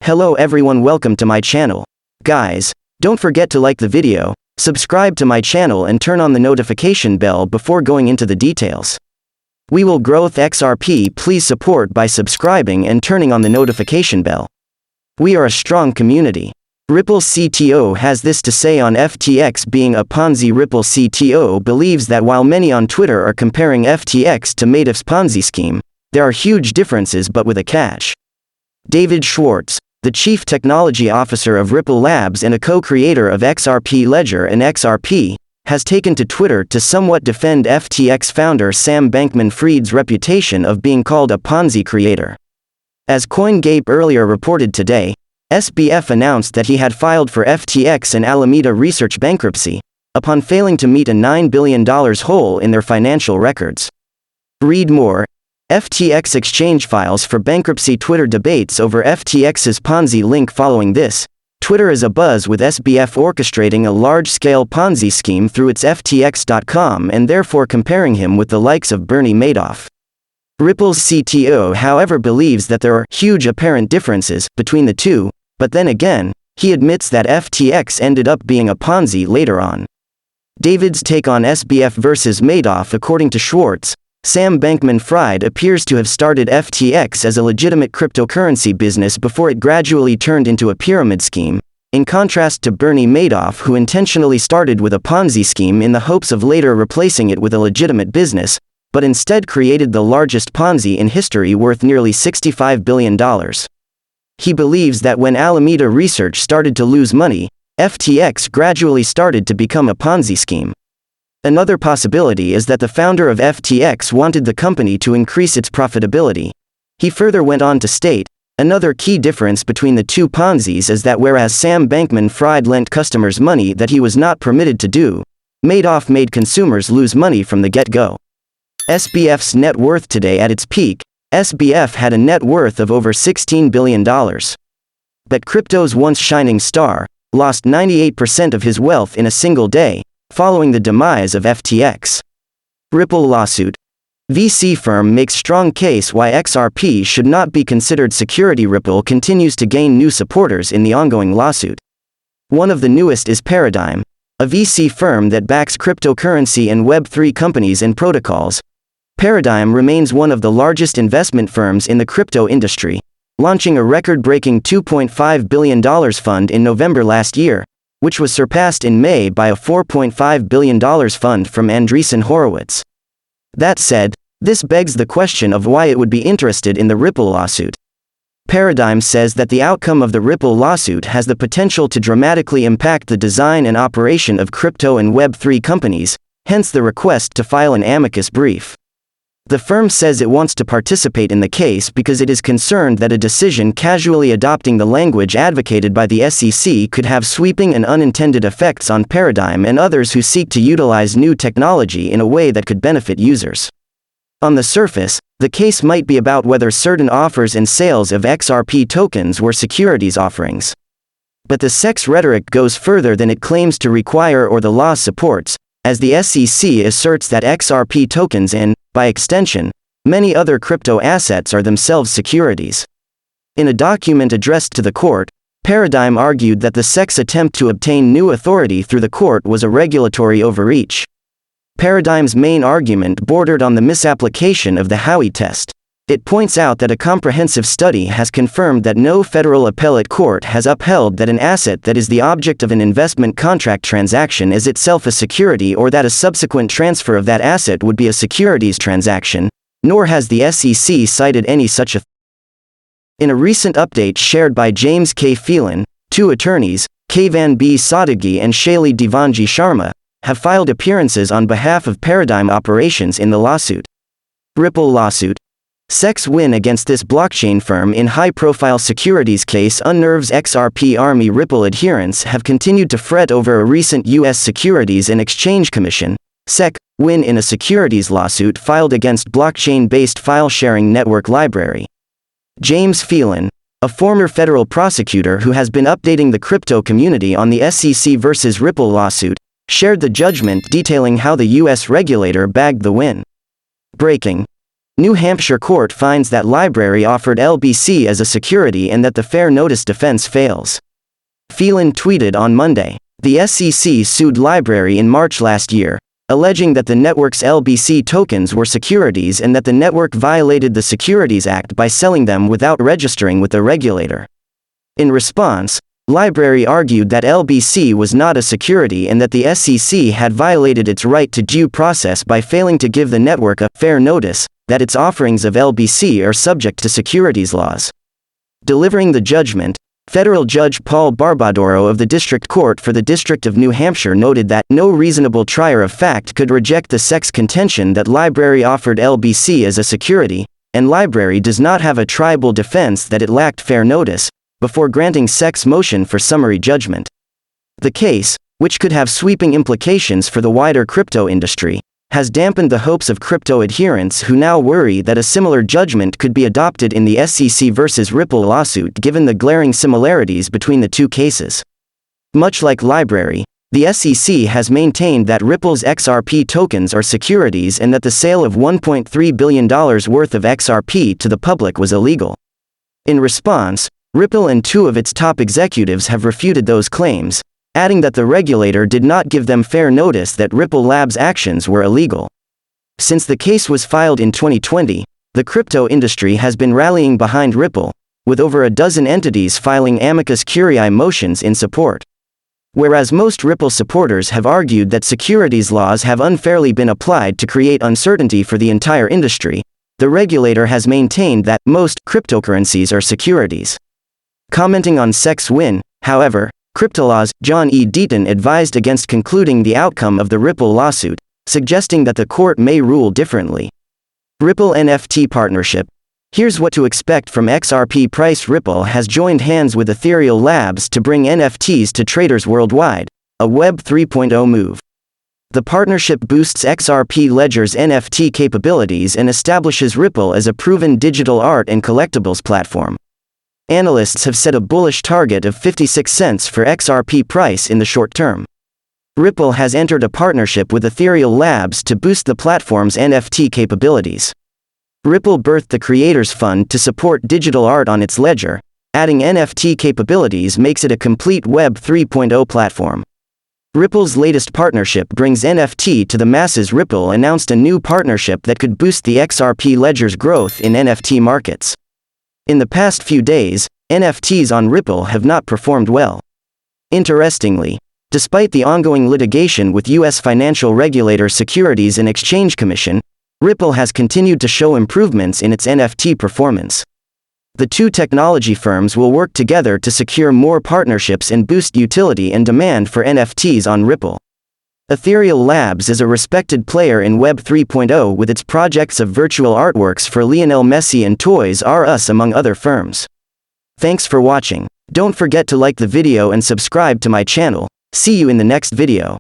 Hello everyone, welcome to my channel. Guys, don't forget to like the video, subscribe to my channel and turn on the notification bell before going into the details. We will growth XRP, please support by subscribing and turning on the notification bell. We are a strong community. Ripple's CTO has this to say on FTX being a Ponzi. Ripple CTO believes that while many on Twitter are comparing FTX to Madoff's Ponzi scheme, there are huge differences but with a catch. David Schwartz, the chief technology officer of Ripple Labs and a co-creator of XRP Ledger and XRP, has taken to Twitter to somewhat defend FTX founder Sam Bankman-Fried's reputation of being called a Ponzi creator. As CoinGape earlier reported today, SBF announced that he had filed for FTX and Alameda Research bankruptcy, upon failing to meet a $9 billion hole in their financial records. Read more. FTX exchange files for bankruptcy. Twitter debates over FTX's Ponzi link. Following this, Twitter is abuzz with SBF orchestrating a large-scale Ponzi scheme through its FTX.com and therefore comparing him with the likes of Bernie Madoff. Ripple's CTO, however, believes that there are huge apparent differences between the two, but then again, he admits that FTX ended up being a Ponzi later on. David's take on SBF versus Madoff. According to Schwartz, Sam Bankman-Fried appears to have started FTX as a legitimate cryptocurrency business before it gradually turned into a pyramid scheme, in contrast to Bernie Madoff, who intentionally started with a Ponzi scheme in the hopes of later replacing it with a legitimate business, but instead created the largest Ponzi in history worth nearly $65 billion. He believes that when Alameda Research started to lose money, FTX gradually started to become a Ponzi scheme. Another possibility is that the founder of FTX wanted the company to increase its profitability. He further went on to state, another key difference between the two Ponzis is that whereas Sam Bankman-Fried lent customers money that he was not permitted to do, Madoff made consumers lose money from the get-go. SBF's net worth today. At its peak, SBF had a net worth of over $16 billion. But crypto's once shining star lost 98% of his wealth in a single day, following the demise of FTX. Ripple lawsuit. VC firm makes strong case why XRP should not be considered security. Ripple continues to gain new supporters in the ongoing lawsuit. One of the newest is Paradigm, a VC firm that backs cryptocurrency and Web3 companies and protocols. Paradigm remains one of the largest investment firms in the crypto industry, launching a record-breaking $2.5 billion fund in November last year, which was surpassed in May by a $4.5 billion fund from Andreessen Horowitz. That said, this begs the question of why it would be interested in the Ripple lawsuit. Paradigm says that the outcome of the Ripple lawsuit has the potential to dramatically impact the design and operation of crypto and Web3 companies, hence the request to file an amicus brief. The firm says it wants to participate in the case because it is concerned that a decision casually adopting the language advocated by the SEC could have sweeping and unintended effects on Paradigm and others who seek to utilize new technology in a way that could benefit users. On the surface, the case might be about whether certain offers and sales of XRP tokens were securities offerings. But the SEC's rhetoric goes further than it claims to require or the law supports, as the SEC asserts that XRP tokens and, by extension, many other crypto assets are themselves securities. In a document addressed to the court, Paradigm argued that the SEC's attempt to obtain new authority through the court was a regulatory overreach. Paradigm's main argument bordered on the misapplication of the Howey test. It points out that a comprehensive study has confirmed that no federal appellate court has upheld that an asset that is the object of an investment contract transaction is itself a security or that a subsequent transfer of that asset would be a securities transaction, nor has the SEC cited any such authority. In a recent update shared by James K. Phelan, two attorneys, Kaivan B. Sadeghi and Shaili Divanji Sharma, have filed appearances on behalf of Paradigm Operations in the lawsuit. Ripple lawsuit. SEC's win against this blockchain firm in high-profile securities case unnerves XRP Army. Ripple adherents have continued to fret over a recent U.S. Securities and Exchange Commission (SEC) win in a securities lawsuit filed against blockchain-based file-sharing network Library. James Phelan, a former federal prosecutor who has been updating the crypto community on the SEC versus Ripple lawsuit, shared the judgment detailing how the U.S. regulator bagged the win. Breaking. New Hampshire court finds that library offered LBC as a security and that the fair notice defense fails. Phelan tweeted on Monday. The SEC sued Library in March last year, alleging that the network's LBC tokens were securities and that the network violated the Securities Act by selling them without registering with the regulator. In response, Library argued that LBC was not a security and that the SEC had violated its right to due process by failing to give the network a fair notice that its offerings of LBC are subject to securities laws. Delivering the judgment, Federal Judge Paul Barbadoro of the District Court for the District of New Hampshire noted that no reasonable trier of fact could reject the SEC's contention that Library offered LBC as a security, and Library does not have a triable defense that it lacked fair notice, before granting SEC's motion for summary judgment. The case, which could have sweeping implications for the wider crypto industry, has dampened the hopes of crypto adherents who now worry that a similar judgment could be adopted in the SEC versus Ripple lawsuit given the glaring similarities between the two cases. Much like Library, the SEC has maintained that Ripple's XRP tokens are securities and that the sale of $1.3 billion worth of XRP to the public was illegal. In response, Ripple and two of its top executives have refuted those claims, adding that the regulator did not give them fair notice that Ripple Labs' actions were illegal. Since the case was filed in 2020, the crypto industry has been rallying behind Ripple, with over a dozen entities filing amicus curiae motions in support. Whereas most Ripple supporters have argued that securities laws have unfairly been applied to create uncertainty for the entire industry, the regulator has maintained that most cryptocurrencies are securities. Commenting on SEC's win, however, Cryptolaw's John E. Deaton advised against concluding the outcome of the Ripple lawsuit, suggesting that the court may rule differently. Ripple NFT partnership. Here's what to expect from XRP price. Ripple has joined hands with Ethereal Labs to bring NFTs to traders worldwide, a Web 3.0 move. The partnership boosts XRP Ledger's NFT capabilities and establishes Ripple as a proven digital art and collectibles platform. Analysts have set a bullish target of 56 cents for XRP price in the short term. Ripple has entered a partnership with Ethereal Labs to boost the platform's NFT capabilities. Ripple birthed the Creators Fund to support digital art on its ledger. Adding NFT capabilities makes it a complete Web 3.0 platform. Ripple's latest partnership brings NFT to the masses. Ripple announced a new partnership that could boost the XRP ledger's growth in NFT markets. In the past few days, NFTs on Ripple have not performed well. Interestingly, despite the ongoing litigation with U.S. financial regulator Securities and Exchange Commission, Ripple has continued to show improvements in its NFT performance. The two technology firms will work together to secure more partnerships and boost utility and demand for NFTs on Ripple. Ethereal Labs is a respected player in Web 3.0 with its projects of virtual artworks for Lionel Messi and Toys R Us among other firms. Thanks for watching. Don't forget to like the video and subscribe to my channel. See you in the next video.